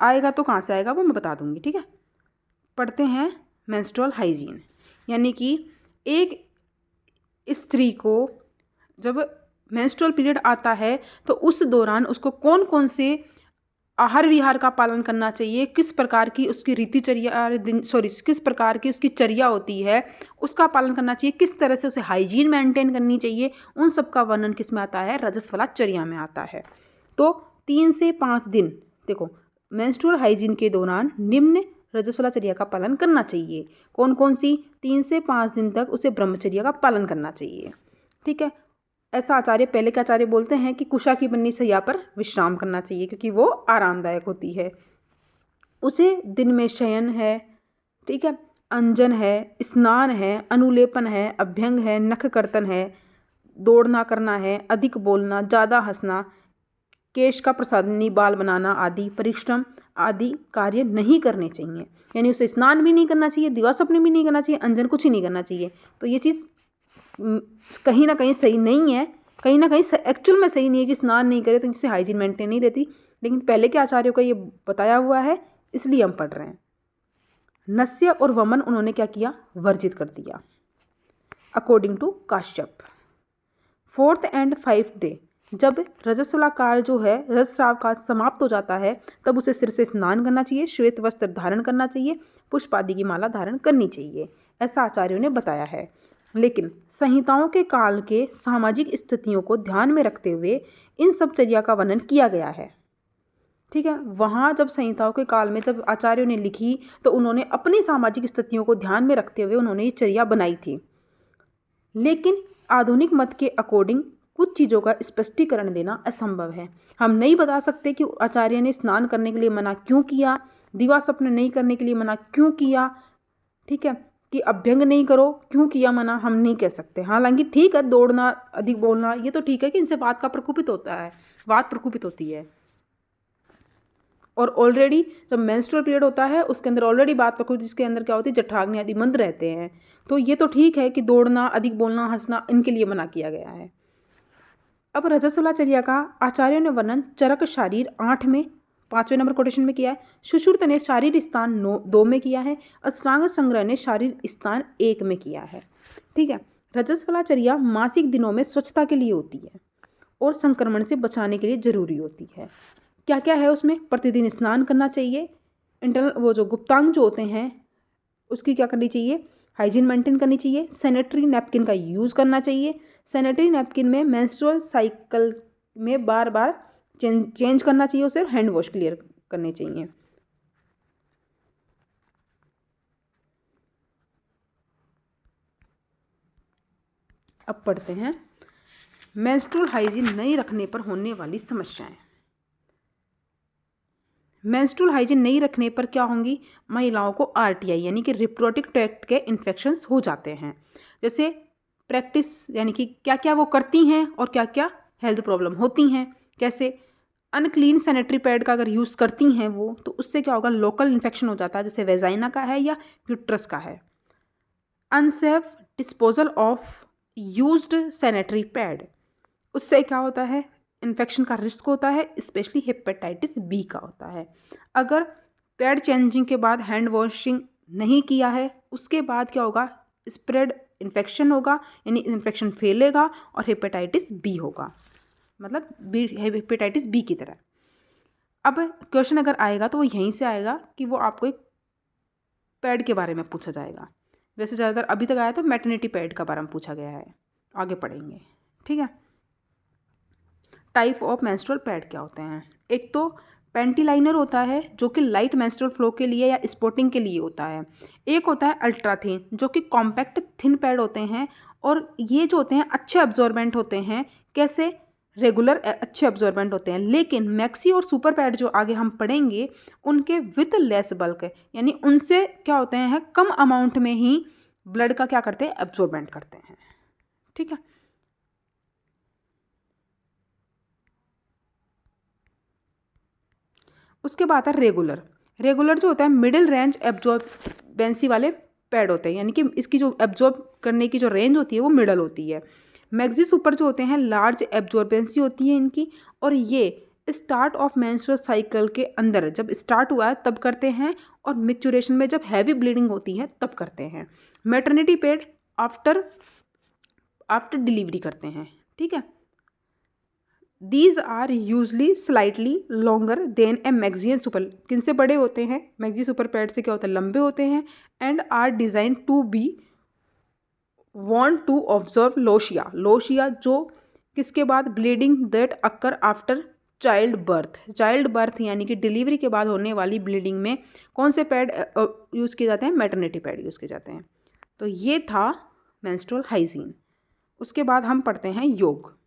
आएगा तो कहाँ से आएगा वो मैं बता दूंगी, ठीक है। पढ़ते हैं मेंस्ट्रुअल हाइजीन, यानी कि एक स्त्री को जब मेंस्ट्रुअल पीरियड आता है तो उस दौरान उसको कौन कौन से आहार विहार का पालन करना चाहिए, किस प्रकार की उसकी किस प्रकार की उसकी चर्या होती है उसका पालन करना चाहिए, किस तरह से उसे हाइजीन मेंटेन करनी चाहिए, उन सब का वर्णन किस में आता है, रजस्वला चर्या में आता है। तो 3 से 5 दिन देखो मेंस्ट्रुअल हाइजीन के दौरान निम्न रजस्वला चर्या का पालन करना चाहिए। कौन कौन सी? 3 से 5 दिन तक उसे ब्रह्मचर्या का पालन करना चाहिए, ठीक है। ऐसा आचार्य, पहले के आचार्य बोलते हैं कि कुशा की बनी शैया पर विश्राम करना चाहिए क्योंकि वो आरामदायक होती है। उसे दिन में शयन है, ठीक है, अंजन है, स्नान है, अनुलेपन है, अभ्यंग है, नख कर्तन है, दौड़ना करना है, अधिक बोलना, ज़्यादा हंसना, केश का प्रसाधनी, बाल बनाना आदि परिश्रम आदि कार्य नहीं करने चाहिए। यानी उसे स्नान भी नहीं करना चाहिए, दिवा स्वप्न भी नहीं करना चाहिए, अंजन कुछ ही नहीं करना चाहिए। तो ये चीज़ कहीं ना कहीं सही नहीं है, कहीं ना कहीं एक्चुअल में सही नहीं है कि स्नान नहीं करे तो जिससे हाइजीन मेंटेन नहीं रहती, लेकिन पहले के आचार्यों का ये बताया हुआ है इसलिए हम पढ़ रहे हैं। नस्य और वमन उन्होंने क्या किया? वर्जित कर दिया according to Kashyap. 4th and 5th day जब रजस्वला काल जो है, रजस्राव काल समाप्त हो जाता है, तब उसे सिर से स्नान करना चाहिए, श्वेत वस्त्र धारण करना चाहिए, पुष्प आदि की माला धारण करनी चाहिए, ऐसा आचार्यों ने बताया है। लेकिन संहिताओं के काल के सामाजिक स्थितियों को ध्यान में रखते हुए इन सब चर्या का वर्णन किया गया है, ठीक है। वहाँ जब संहिताओं के काल में जब आचार्यों ने लिखी तो उन्होंने अपनी सामाजिक स्थितियों को ध्यान में रखते हुए उन्होंने ये चर्या बनाई थी। लेकिन आधुनिक मत के अकॉर्डिंग कुछ चीज़ों का स्पष्टीकरण देना असंभव है। हम नहीं बता सकते कि आचार्य ने स्नान करने के लिए मना क्यों किया, दिवा स्वप्न नहीं करने के लिए मना क्यों किया, ठीक है, कि अभ्यंग नहीं करो क्यों किया मना, हम नहीं कह सकते। हालांकि ठीक है, दौड़ना, अधिक बोलना, ये तो ठीक है कि इनसे बात का प्रकोपित होता है, बात प्रकोपित होती है। और ऑलरेडी जब मेंस्ट्रुअल पीरियड होता है उसके अंदर ऑलरेडी बात प्रकोपित, जिसके अंदर क्या होती है, जठराग्नि आदि मंद रहते हैं। तो ये तो ठीक है कि दौड़ना, अधिक बोलना, हंसना, इनके लिए मना किया गया है। अब रजस्वला चर्या का आचार्यों ने वर्णन चरक शारीर 8 में 5वें नंबर कोटेशन में किया है, सुश्रुत ने शारीर स्थान 2 में किया है, अष्टांग संग्रह ने शारीर स्थान 1 में किया है, ठीक है। रजस्वला चर्या मासिक दिनों में स्वच्छता के लिए होती है और संक्रमण से बचाने के लिए जरूरी होती है। क्या क्या है उसमें? प्रतिदिन स्नान करना चाहिए, इंटरनल वो जो गुप्तांग जो होते हैं उसकी क्या करनी चाहिए, हाइजीन मेंटेन करनी चाहिए, सैनिटरी नैपकिन का यूज़ करना चाहिए, सैनिटरी नैपकिन में मेंस्ट्रुअल साइकिल में बार बार चेंज करना चाहिए उसे, हैंड वॉश क्लियर करने चाहिए। अब पढ़ते हैं मेंस्ट्रुअल हाइजीन नहीं रखने पर होने वाली समस्याएं। मेंस्ट्रुअल हाइजीन नहीं रखने पर क्या होंगी? महिलाओं को आरटीआई यानी कि रिप्रोडक्टिव ट्रैक्ट के इन्फेक्शंस हो जाते हैं। जैसे प्रैक्टिस यानी कि क्या क्या वो करती हैं और क्या क्या हेल्थ प्रॉब्लम होती हैं। कैसे? अनक्लीन सैनिटरी पैड का अगर यूज़ करती हैं वो, तो उससे क्या होगा? लोकल इन्फेक्शन हो जाता है, जैसे वेजाइना का है या यूट्रस का है। Unsafe disposal of used sanitary pad, उससे क्या होता है? इन्फेक्शन का रिस्क होता है, स्पेशली हेपेटाइटिस बी का होता है। अगर पैड चेंजिंग के बाद हैंड वॉशिंग नहीं किया है, उसके बाद क्या होगा? स्प्रेड इन्फेक्शन होगा, यानी इन्फेक्शन फैलेगा और हेपेटाइटिस बी होगा, मतलब हेपेटाइटिस बी की तरह। अब क्वेश्चन अगर आएगा तो वो यहीं से आएगा कि वो आपको एक पैड के बारे में पूछा जाएगा। वैसे ज़्यादातर अभी तक आया तो मैटरनिटी पैड का बारे में पूछा गया है, आगे पढ़ेंगे, ठीक है। टाइप ऑफ मेंस्ट्रुअल पैड क्या होते हैं? एक तो पैंटी लाइनर होता है जो कि लाइट मेंस्ट्रुअल फ्लो के लिए या स्पॉटिंग के लिए होता है। एक होता है अल्ट्रा थिन जो कि कॉम्पैक्ट थिन पैड होते हैं, और ये जो होते हैं अच्छे अब्जॉर्बेंट होते हैं। कैसे? रेगुलर अच्छे अब्जॉर्बेंट होते हैं। लेकिन मैक्सी और सुपर पैड जो आगे हम पढ़ेंगे उनके विथ लेस बल्क, यानी उनसे क्या होते हैं, कम अमाउंट में ही ब्लड का क्या करते हैं? एब्जॉर्बेंट करते हैं, ठीक है। उसके बाद है रेगुलर। रेगुलर जो होता है मिडिल रेंज एब्जॉर्बेंसी वाले पैड होते हैं, यानी कि इसकी जो एब्जॉर्ब करने की जो रेंज होती है वो मिडल होती है। मैक्सी सुपर जो होते हैं लार्ज एब्जॉर्बेंसी होती है इनकी, और ये स्टार्ट ऑफ मेंस्ट्रुअल साइकिल के अंदर जब स्टार्ट हुआ है तब करते हैं, और मिक्चुरेशन में जब हैवी ब्लीडिंग होती है तब करते हैं। मैटरनिटी पैड आफ्टर डिलीवरी करते हैं, ठीक है। These are usually slightly longer than a magazine super, किन से बड़े होते हैं, मैगजी सुपर पैड से क्या होता है, लंबे होते हैं। And are design to be want to observe lochia, lochia जो किसके बाद, bleeding that occur after child birth यानी कि डिलीवरी के बाद होने वाली ब्लीडिंग में कौन से पैड यूज़ किए जाते हैं, मैटरनिटी पैड यूज़ किए जाते हैं। तो ये था मेंस्ट्रुअल हाइजीन। उसके बाद हम पढ़ते हैं योग।